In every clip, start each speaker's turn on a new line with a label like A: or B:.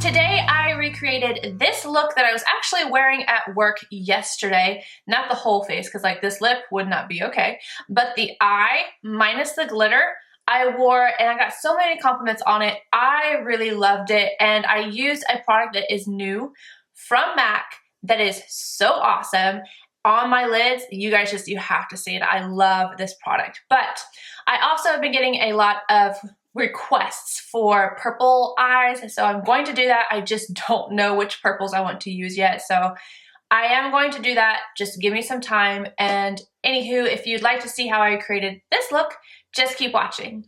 A: Today I recreated this look that I was actually wearing at work yesterday. Not the whole face, because like this lip would not be okay, but the eye minus the glitter I wore, and I got so many compliments on it. I really loved it, and I used a product that is new from MAC that is so awesome on my lids. You guys you have to see it. I love this product. But I also have been getting a lot of requests for purple eyes, so I'm going to do that. I just don't know which purples I want to use yet, so I am going to do that. Just give me some time. And anywho, if you'd like to see how I created this look, just keep watching.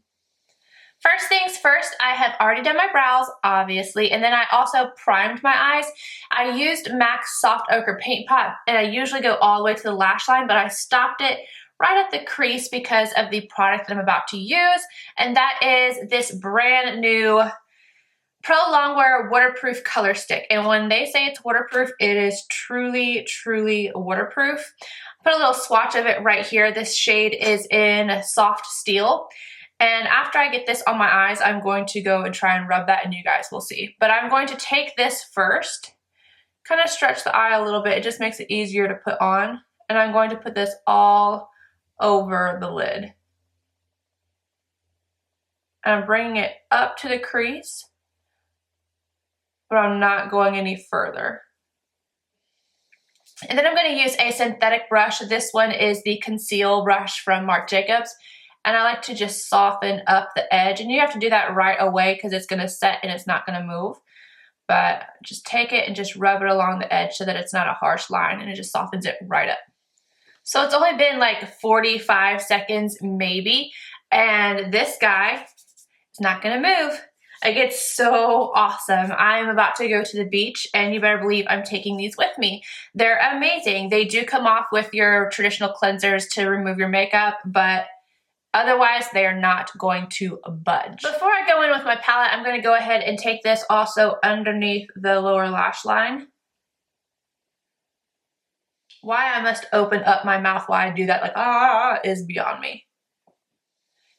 A: First things first, I have already done my brows, obviously, and then I also primed my eyes. I used MAC's Soft Ochre Paint Pot, and I usually go all the way to the lash line, but I stopped it right at the crease because of the product that I'm about to use, and that is this brand new Pro Longwear Waterproof Color Stick. And when they say it's waterproof, it is truly, truly waterproof. Put a little swatch of it right here. This shade is in Soft Steel. And after I get this on my eyes, I'm going to go and try and rub that, and you guys will see. But I'm going to take this first, kind of stretch the eye a little bit. It just makes it easier to put on. And I'm going to put this all over the lid. And I'm bringing it up to the crease, but I'm not going any further. And then I'm going to use a synthetic brush. This one is the Conceal brush from Marc Jacobs. And I like to just soften up the edge. And you have to do that right away because it's going to set and it's not going to move. But just take it and just rub it along the edge so that it's not a harsh line, and it just softens it right up. So it's only been like 45 seconds maybe, and this guy is not gonna move. Like, it's so awesome. I'm about to go to the beach, and you better believe I'm taking these with me. They're amazing. They do come off with your traditional cleansers to remove your makeup, but otherwise they are not going to budge. Before I go in with my palette, I'm gonna go ahead and take this also underneath the lower lash line. Why I must open up my mouth while I do that, like, is beyond me.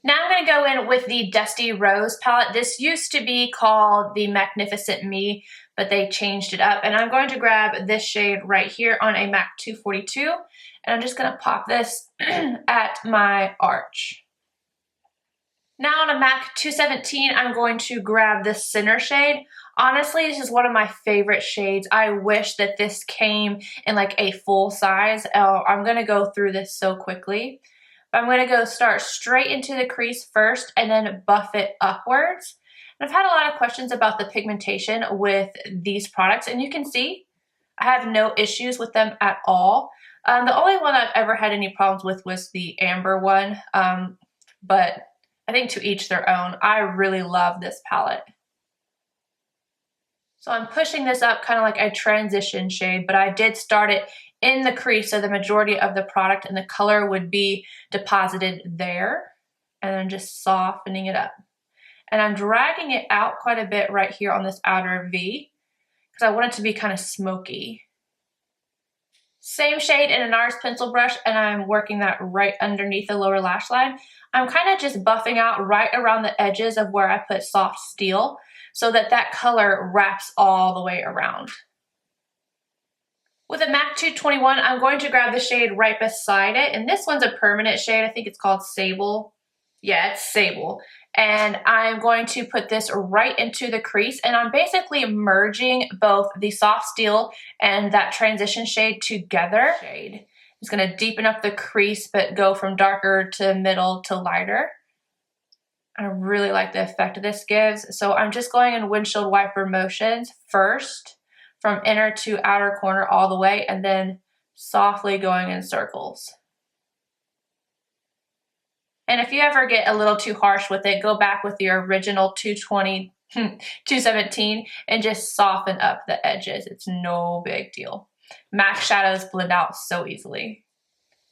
A: Now I'm going to go in with the Dusty Rose palette. This used to be called the Magnificent Me, but they changed it up. And I'm going to grab this shade right here on a MAC 242. And I'm just going to pop this at my arch. Now on a MAC 217, I'm going to grab this center shade. Honestly, this is one of my favorite shades. I wish that this came in like a full size. I'm going to go through this so quickly. But I'm going to start straight into the crease first and then buff it upwards. And I've had a lot of questions about the pigmentation with these products, and you can see I have no issues with them at all. The only one I've ever had any problems with was the amber one, but I think to each their own. I really love this palette. So I'm pushing this up kind of like a transition shade, but I did start it in the crease, so the majority of the product and the color would be deposited there, and then just softening it up. And I'm dragging it out quite a bit right here on this outer V because I want it to be kind of smoky. Same shade in a NARS pencil brush, and I'm working that right underneath the lower lash line. I'm kind of just buffing out right around the edges of where I put Soft Steel so that that color wraps all the way around. With a MAC 221, I'm going to grab the shade right beside it, and this one's a permanent shade. I think it's called Sable. Yeah, it's Sable. And I'm going to put this right into the crease, and I'm basically merging both the Soft Steel and that transition shade together. It's going to deepen up the crease, but go from darker to middle to lighter. I really like the effect this gives. So I'm just going in windshield wiper motions first, from inner to outer corner all the way, and then softly going in circles. And if you ever get a little too harsh with it, go back with your original 220, 217 and just soften up the edges. It's no big deal. MAC shadows blend out so easily.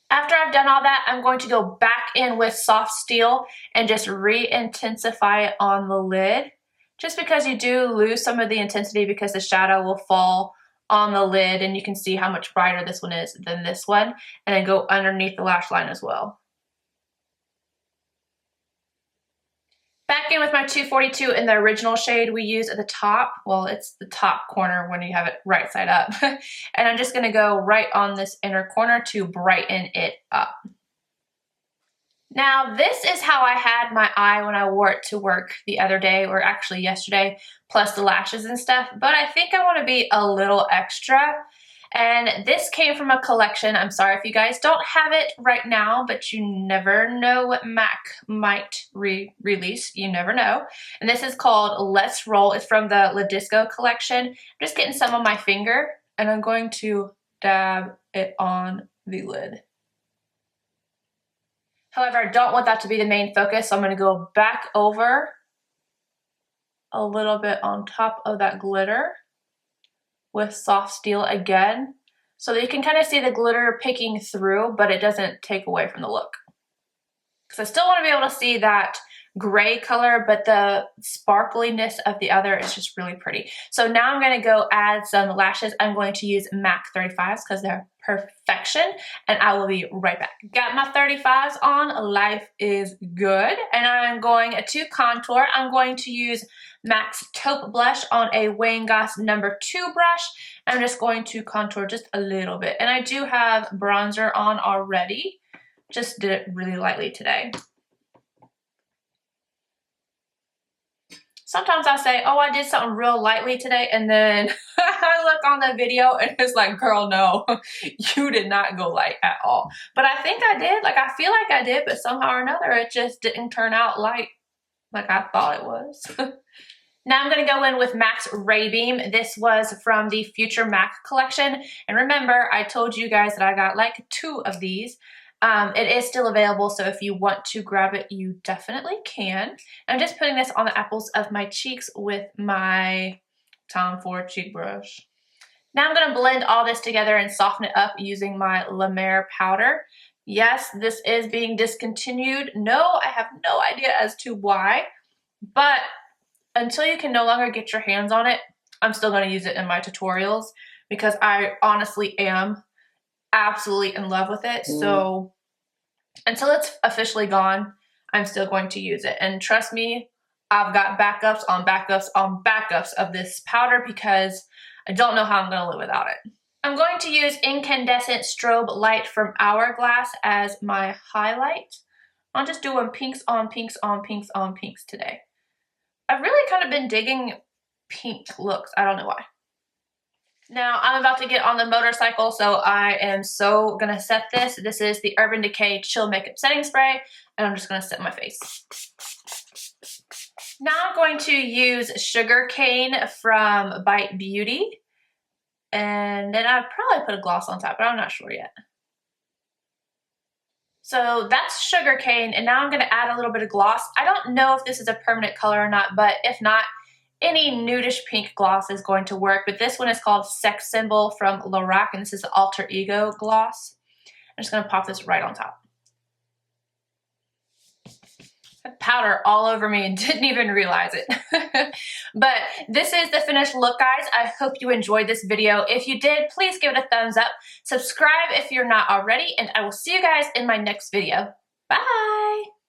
A: After I've done all that, I'm going to go back in with Soft Steel and just re-intensify it on the lid. Just because you do lose some of the intensity because the shadow will fall on the lid, and you can see how much brighter this one is than this one, and then go underneath the lash line as well. Back in with my 242 in the original shade we used at the top. Well, it's the top corner when you have it right side up. And I'm just gonna go right on this inner corner to brighten it up. Now, this is how I had my eye when I wore it to work the other day, or actually yesterday, plus the lashes and stuff, but I think I want to be a little extra. And this came from a collection. I'm sorry if you guys don't have it right now, but you never know what MAC might release. You never know. And this is called Let's Roll. It's from the La Disco collection. I'm just getting some on my finger, and I'm going to dab it on the lid. However, I don't want that to be the main focus, so I'm going to go back over a little bit on top of that glitter with soft steel again, so that you can kind of see the glitter picking through, but it doesn't take away from the look. Because I still want to be able to see that gray color, but the sparkliness of the other is just really pretty. So now I'm going to go add some lashes. I'm going to use MAC 35s because they're perfection, and I will be right back. Got my 35s on. Life is good. And I'm going to contour. I'm going to use MAC's Taupe Blush on a Wayne Goss number 2 brush. I'm just going to contour just a little bit. And I do have bronzer on already. Just did it really lightly today. Sometimes I say, oh, I did something real lightly today, and then I look on the video and it's like, girl, no, you did not go light at all. But I think I did. Like, I feel like I did, but somehow or another, it just didn't turn out light like I thought it was. Now I'm going to go in with MAC's Ray Beam. This was from the Future MAC collection. And remember, I told you guys that I got like 2 of these. It is still available, so if you want to grab it, you definitely can. I'm just putting this on the apples of my cheeks with my Tom Ford cheek brush. Now I'm going to blend all this together and soften it up using my Mer powder. Yes, this is being discontinued. No, I have no idea as to why, but until you can no longer get your hands on it, I'm still going to use it in my tutorials because I honestly am absolutely in love with it. So until it's officially gone, I'm still going to use it. And trust me, I've got backups on backups on backups of this powder because I don't know how I'm going to live without it. I'm going to use Incandescent Strobe Light from Hourglass as my highlight. I'm just doing pinks on pinks on pinks on pinks today. I've really kind of been digging pink looks. I don't know why. Now I'm about to get on the motorcycle, so I am so gonna set this. This is the Urban Decay Chill Makeup Setting Spray, and I'm just gonna set my face. Now I'm going to use Sugarcane from Bite Beauty, and then I'll probably put a gloss on top, but I'm not sure yet. So that's Sugarcane, and now I'm gonna add a little bit of gloss. I don't know if this is a permanent color or not, but if not, any nudish pink gloss is going to work, but this one is called Sex Symbol from LORAC, and this is the Alter Ego gloss. I'm just going to pop this right on top. Powder all over me and didn't even realize it. But this is the finished look, guys. I hope you enjoyed this video. If you did, please give it a thumbs up. Subscribe if you're not already, and I will see you guys in my next video. Bye!